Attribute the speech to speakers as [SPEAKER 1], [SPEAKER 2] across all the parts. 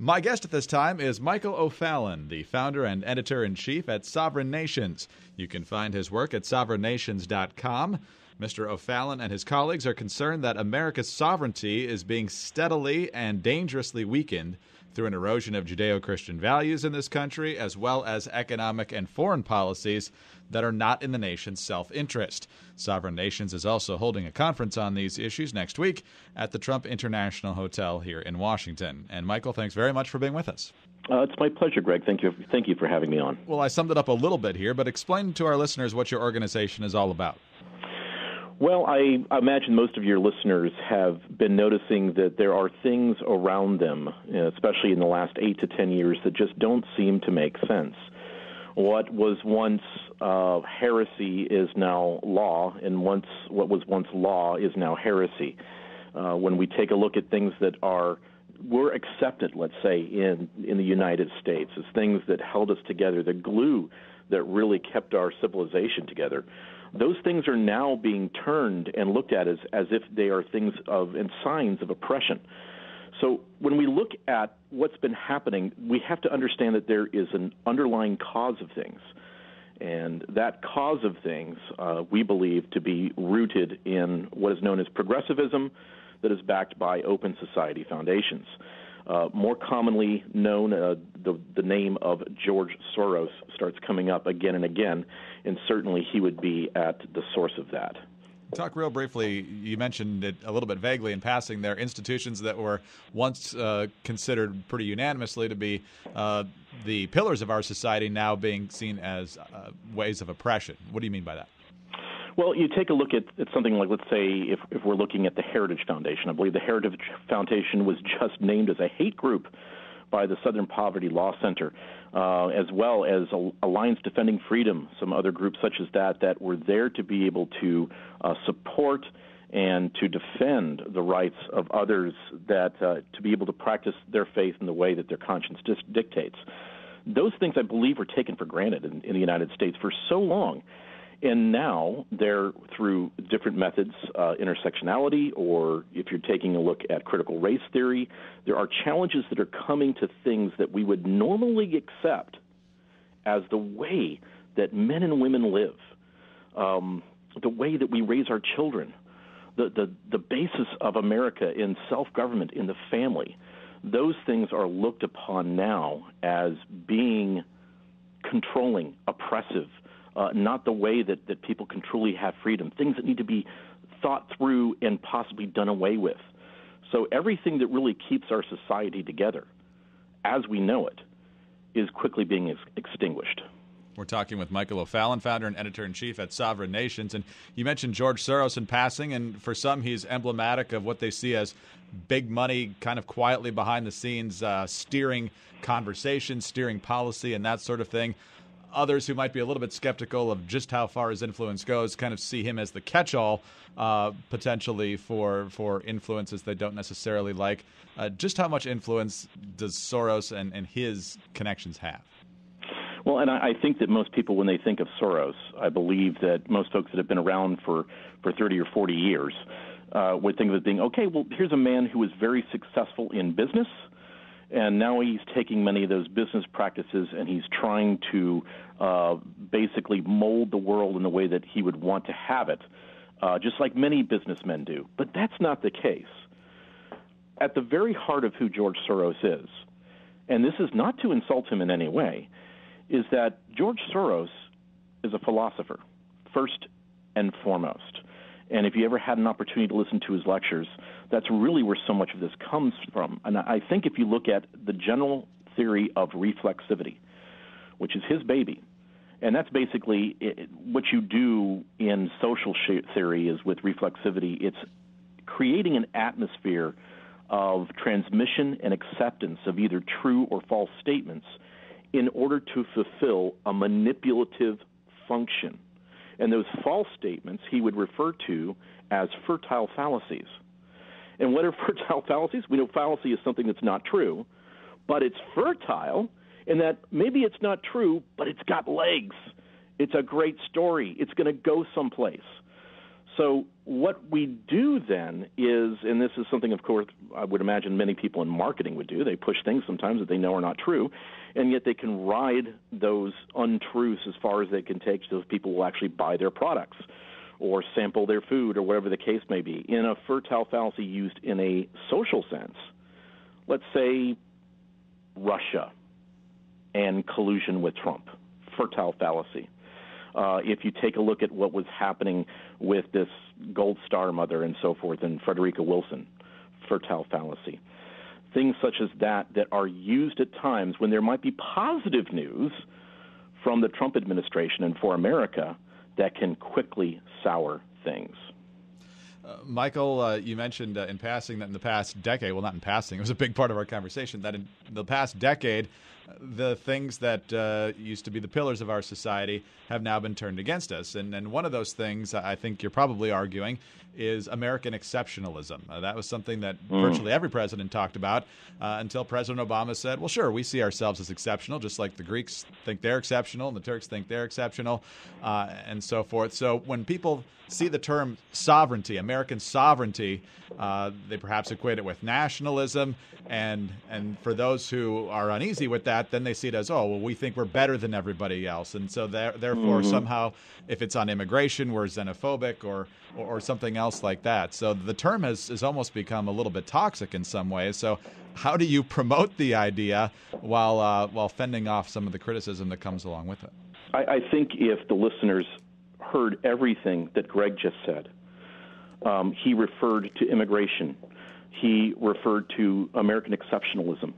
[SPEAKER 1] My guest at this time is Michael O'Fallon, the founder and editor-in-chief at Sovereign Nations. You can find his work at sovereignnations.com. Mr. O'Fallon and his colleagues are concerned that America's sovereignty is being steadily and dangerously weakened through an erosion of Judeo-Christian values in this country, as well as economic and foreign policies that are not in the nation's self-interest. Sovereign Nations is also holding a conference on these issues next week at the Trump International Hotel here in Washington. And Michael, thanks very much for being with us.
[SPEAKER 2] It's my pleasure, Greg. Thank you for having me on.
[SPEAKER 1] Well, I summed it up a little bit here, but explain to our listeners what your organization is all about.
[SPEAKER 2] Well, I imagine most of your listeners have been noticing that there are things around them, especially in the last 8 to 10 years, that just don't seem to make sense. What was once heresy is now law, and what was once law is now heresy. When we take a look at things that were accepted, let's say, in the United States, as things that held us together, the glue that really kept our civilization together, those things are now being turned and looked at as if they are things and signs of oppression. So when we look at what's been happening, we have to understand that there is an underlying cause of things. And that cause of things we believe to be rooted in what is known as progressivism that is backed by open society foundations. More commonly known, the name of George Soros starts coming up again and again, and certainly he would be at the source of that.
[SPEAKER 1] Talk real briefly, you mentioned it a little bit vaguely in passing there, institutions that were once considered pretty unanimously to be the pillars of our society now being seen as ways of oppression. What do you mean by that?
[SPEAKER 2] Well, you take a look at something like, let's say, if we're looking at the Heritage Foundation. I believe the Heritage Foundation was just named as a hate group by the Southern Poverty Law Center, as well as Alliance Defending Freedom, some other groups such as that were there to be able to support and to defend the rights of others, that to be able to practice their faith in the way that their conscience dictates. Those things, I believe, were taken for granted in the United States for so long. And now they're, through different methods, intersectionality, or if you're taking a look at critical race theory, there are challenges that are coming to things that we would normally accept as the way that men and women live, the way that we raise our children, the basis of America in self-government, in the family. Those things are looked upon now as being controlling, oppressive, not the way that people can truly have freedom, things that need to be thought through and possibly done away with. So everything that really keeps our society together, as we know it, is quickly being extinguished.
[SPEAKER 1] We're talking with Michael O'Fallon, founder and editor-in-chief at Sovereign Nations. And you mentioned George Soros in passing, and for some he's emblematic of what they see as big money kind of quietly behind the scenes, steering conversation, steering policy, and that sort of thing. Others who might be a little bit skeptical of just how far his influence goes kind of see him as the catch-all potentially for influences they don't necessarily like. Just how much influence does Soros and his connections have?
[SPEAKER 2] Well, and I think that most people, when they think of Soros, I believe that most folks that have been around for 30 or 40 years would think of it being, okay, well, here's a man who is very successful in business, and now he's taking many of those business practices and he's trying to basically mold the world in the way that he would want to have it, just like many businessmen do. But that's not the case. At the very heart of who George Soros is, and this is not to insult him in any way, is that George Soros is a philosopher, first and foremost. And if you ever had an opportunity to listen to his lectures, that's really where so much of this comes from. And I think if you look at the general theory of reflexivity, which is his baby, and that's basically what you do in social theory is with reflexivity, it's creating an atmosphere of transmission and acceptance of either true or false statements in order to fulfill a manipulative function. And those false statements he would refer to as fertile fallacies. And what are fertile fallacies? We know fallacy is something that's not true, but it's fertile in that maybe it's not true, but it's got legs. It's a great story. It's going to go someplace. So what we do then is, and this is something, of course, I would imagine many people in marketing would do. They push things sometimes that they know are not true, and yet they can ride those untruths as far as they can take so those people will actually buy their products or sample their food or whatever the case may be. In a fertile fallacy used in a social sense, let's say Russia and collusion with Trump, fertile fallacy. If you take a look at what was happening with this Gold Star mother and so forth and Frederica Wilson, fertile fallacy. Things such as that are used at times when there might be positive news from the Trump administration and for America that can quickly sour things.
[SPEAKER 1] Michael, you mentioned in passing that in the past decade, well, not in passing, it was a big part of our conversation, that in the past decade, the things that used to be the pillars of our society have now been turned against us. And one of those things, I think you're probably arguing, is American exceptionalism. That was something that virtually every president talked about until President Obama said, well, sure, we see ourselves as exceptional, just like the Greeks think they're exceptional and the Turks think they're exceptional, and so forth. So when people see the term sovereignty, American sovereignty, they perhaps equate it with nationalism. And for those who are uneasy with that, then they see it as, oh, well, we think we're better than everybody else. And so therefore, somehow, if it's on immigration, we're xenophobic or something else like that. So the term has almost become a little bit toxic in some ways. So how do you promote the idea while fending off some of the criticism that comes along with it?
[SPEAKER 2] I think if the listeners heard everything that Greg just said, he referred to immigration. He referred to American exceptionalism.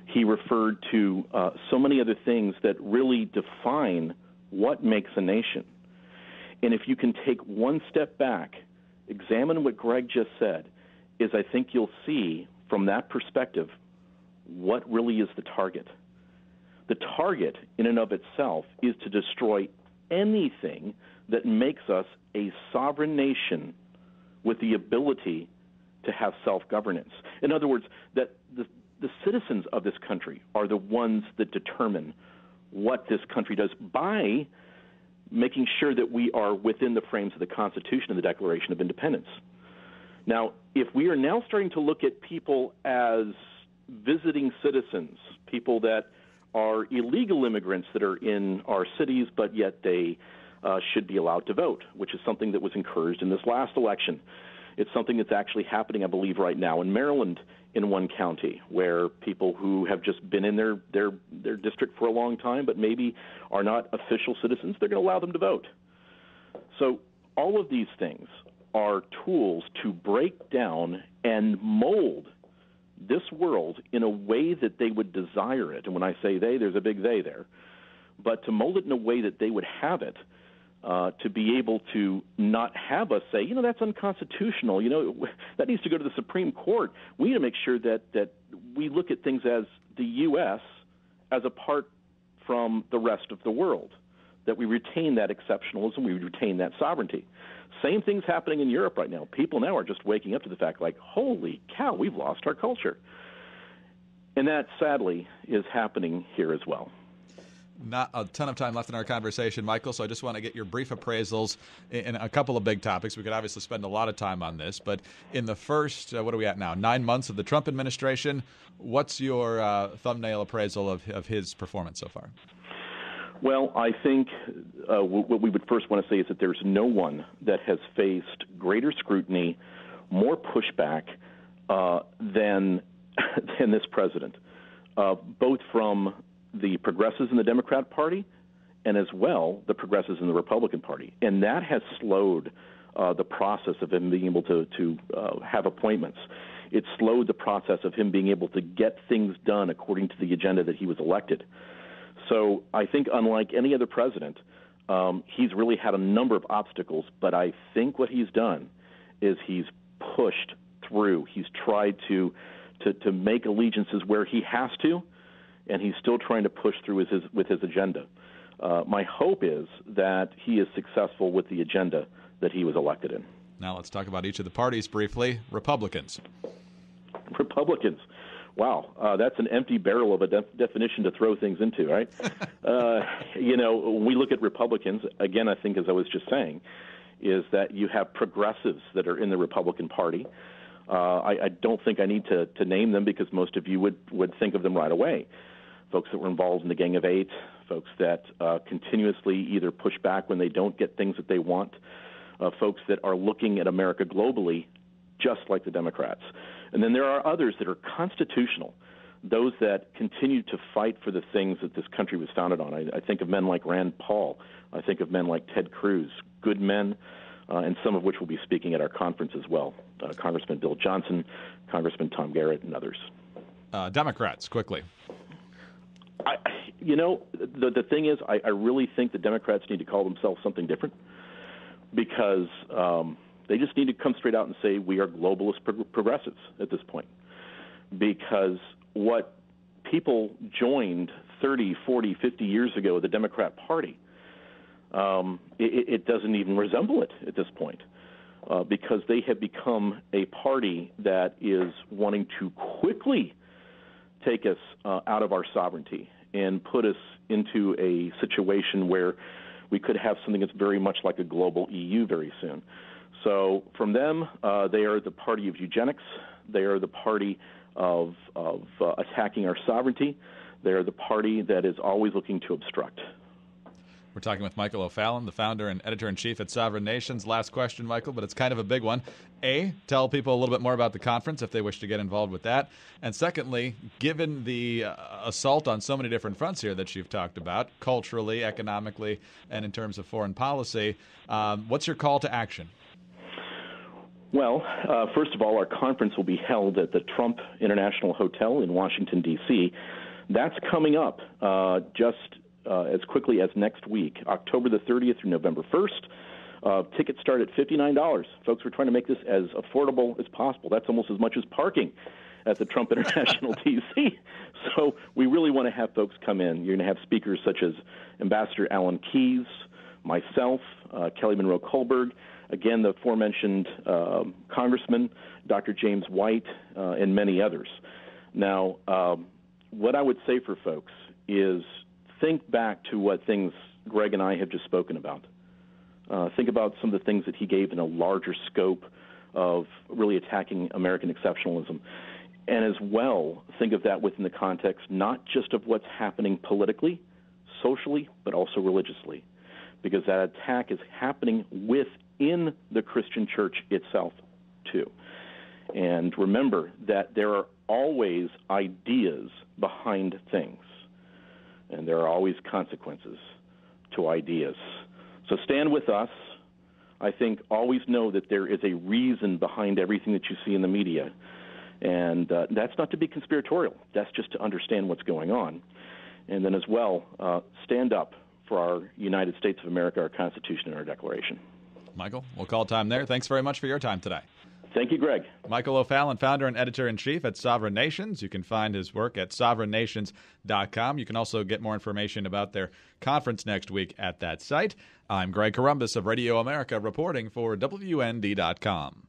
[SPEAKER 2] He referred to so many other things that really define what makes a nation. And if you can take one step back, examine what Greg just said, is I think you'll see from that perspective what really is the target. The target in and of itself is to destroy anything that makes us a sovereign nation with the ability to have self-governance. In other words, that the citizens of this country are the ones that determine what this country does by making sure that we are within the frames of the Constitution and the Declaration of Independence. Now, if we are now starting to look at people as visiting citizens, people that are illegal immigrants that are in our cities, but yet they should be allowed to vote, which is something that was encouraged in this last election. It's something that's actually happening, I believe, right now in Maryland in one county, where people who have just been in their district for a long time but maybe are not official citizens, they're going to allow them to vote. So all of these things are tools to break down and mold this world in a way that they would desire it. And when I say they, there's a big they there. But to mold it in a way that they would have it, to be able to not have us say, that's unconstitutional, that needs to go to the Supreme Court. We need to make sure that we look at things as the U.S. as apart from the rest of the world, that we retain that exceptionalism, we retain that sovereignty. Same thing's happening in Europe right now. People now are just waking up to the fact, like, holy cow, we've lost our culture. And that, sadly, is happening here as well.
[SPEAKER 1] Not a ton of time left in our conversation, Michael, so I just want to get your brief appraisals in a couple of big topics. We could obviously spend a lot of time on this, but in the first, what are we at now, 9 months of the Trump administration, what's your thumbnail appraisal of his performance so far?
[SPEAKER 2] Well, I think what we would first want to say is that there's no one that has faced greater scrutiny, more pushback than this president, both from the progressives in the Democrat Party and as well the progressives in the Republican Party. And that has slowed the process of him being able to have appointments. It slowed the process of him being able to get things done according to the agenda that he was elected. So I think unlike any other president, he's really had a number of obstacles, but I think what he's done is he's pushed through. He's tried to make allegiances where he has to, and he's still trying to push through with his agenda. My hope is that he is successful with the agenda that he was elected in.
[SPEAKER 1] Now let's talk about each of the parties briefly. Republicans.
[SPEAKER 2] Wow, that's an empty barrel of a definition to throw things into, right? When we look at Republicans, again, I think, as I was just saying, is that you have progressives that are in the Republican Party. I don't think I need to name them because most of you would think of them right away. Folks that were involved in the Gang of Eight, folks that continuously either push back when they don't get things that they want, folks that are looking at America globally just like the Democrats. And then there are others that are constitutional, those that continue to fight for the things that this country was founded on. I think of men like Rand Paul. I think of men like Ted Cruz, good men, and some of which will be speaking at our conference as well. Congressman Bill Johnson, Congressman Tom Garrett, and others.
[SPEAKER 1] Democrats, quickly.
[SPEAKER 2] The thing is, I really think the Democrats need to call themselves something different because they just need to come straight out and say we are globalist progressives at this point. Because what people joined 30, 40, 50 years ago, the Democrat Party, it doesn't even resemble it at this point because they have become a party that is wanting to quickly take us out of our sovereignty and put us into a situation where we could have something that's very much like a global EU very soon. So from them, they are the party of eugenics. They are the party of attacking our sovereignty. They are the party that is always looking to obstruct.
[SPEAKER 1] We're talking with Michael O'Fallon, the founder and editor-in-chief at Sovereign Nations. Last question, Michael, but it's kind of a big one. A, tell people a little bit more about the conference if they wish to get involved with that. And secondly, given the assault on so many different fronts here that you've talked about, culturally, economically, and in terms of foreign policy, what's your call to action?
[SPEAKER 2] Well, first of all, our conference will be held at the Trump International Hotel in Washington, D.C. That's coming up just as quickly as next week, October the 30th through November 1st. Tickets start at $59. Folks, we're trying to make this as affordable as possible. That's almost as much as parking at the Trump International DC. So we really want to have folks come in. You're going to have speakers such as Ambassador Alan Keyes, myself, Kelly Monroe Kohlberg, again, the aforementioned Congressman, Dr. James White, and many others. Now, what I would say for folks is think back to what things Greg and I have just spoken about. Think about some of the things that he gave in a larger scope of really attacking American exceptionalism. And as well, think of that within the context not just of what's happening politically, socially, but also religiously. Because that attack is happening within the Christian church itself, too. And remember that there are always ideas behind things. And there are always consequences to ideas. So stand with us. I think always know that there is a reason behind everything that you see in the media. And that's not to be conspiratorial. That's just to understand what's going on. And then as well, stand up for our United States of America, our Constitution, and our Declaration.
[SPEAKER 1] Michael, we'll call time there. Thanks very much for your time today.
[SPEAKER 2] Thank you, Greg.
[SPEAKER 1] Michael O'Fallon, founder and editor-in-chief at Sovereign Nations. You can find his work at sovereignnations.com. You can also get more information about their conference next week at that site. I'm Greg Columbus of Radio America reporting for WND.com.